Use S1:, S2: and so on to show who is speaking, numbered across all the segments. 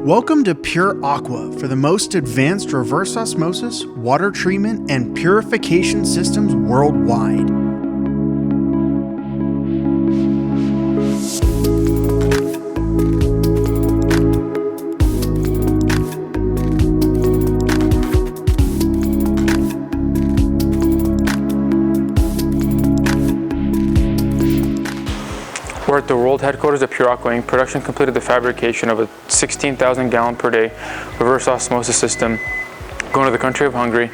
S1: Welcome to Pure Aqua for the most advanced reverse osmosis, water treatment, and purification systems worldwide.
S2: We're at the world headquarters of Pure Aqua Inc. Production completed the fabrication of a 16,000 gallon per day reverse osmosis system going to the country of Hungary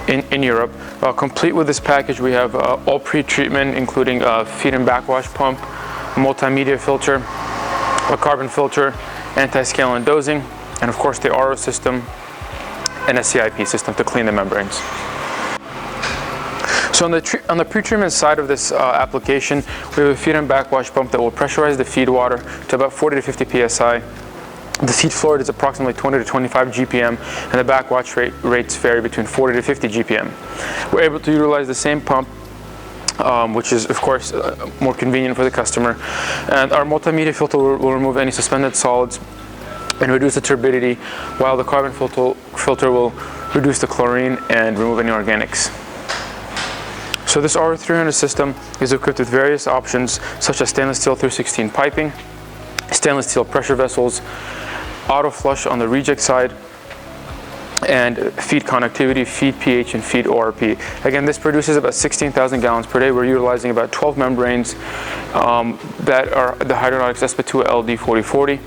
S2: in Europe. Complete with this package, we have all pre-treatment, including a feed and backwash pump, a multimedia filter, a carbon filter, antiscalant dosing, and of course the RO system and a CIP system to clean the membranes. So on the pre-treatment side of this application, we have a feed and backwash pump that will pressurize the feed water to about 40 to 50 psi. The feed flow rate is approximately 20 to 25 GPM, and the backwash rates vary between 40 to 50 GPM. We're able to utilize the same pump, which is of course more convenient for the customer. And our multimedia filter will remove any suspended solids and reduce the turbidity, while the carbon filter will reduce the chlorine and remove any organics. So this R300 system is equipped with various options such as stainless steel 316 piping, stainless steel pressure vessels, auto flush on the reject side, and feed connectivity, feed pH, and feed ORP. Again, this produces about 16,000 gallons per day. We're utilizing about 12 membranes that are the Hydranautics SP2 LD4040.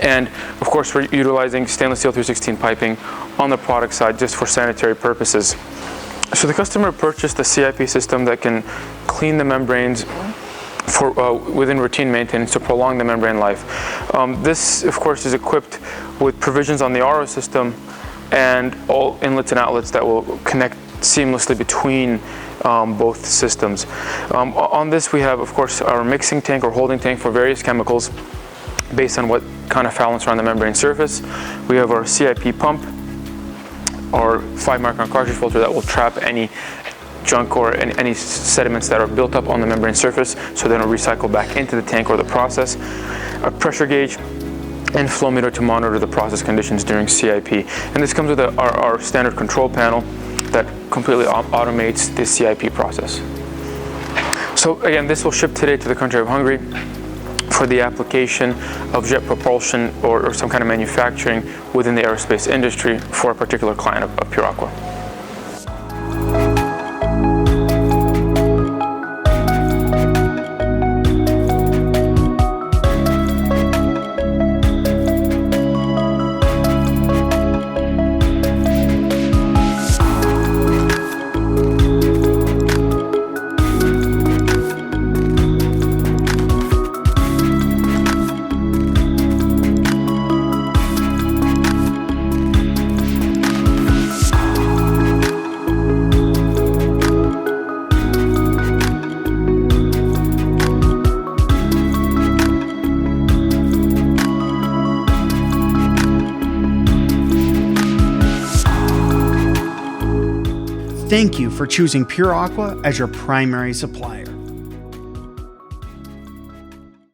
S2: And of course, we're utilizing stainless steel 316 piping on the product side just for sanitary purposes. So the customer purchased a CIP system that can clean the membranes for within routine maintenance to prolong the membrane life. This, of course, is equipped with provisions on the RO system and all inlets and outlets that will connect seamlessly between both systems. On this, we have, of course, our mixing tank or holding tank for various chemicals based on what kind of foulants are on the membrane surface. We have our CIP pump, or 5 micron cartridge filter that will trap any junk or any sediments that are built up on the membrane surface, so then it'll recycle back into the tank or the process. A pressure gauge and flow meter to monitor the process conditions during CIP. And this comes with our standard control panel that completely automates the CIP process. So again, this will ship today to the country of Hungary for the application of jet propulsion or some kind of manufacturing within the aerospace industry for a particular client of Pure Aqua.
S1: Thank you for choosing Pure Aqua as your primary supplier.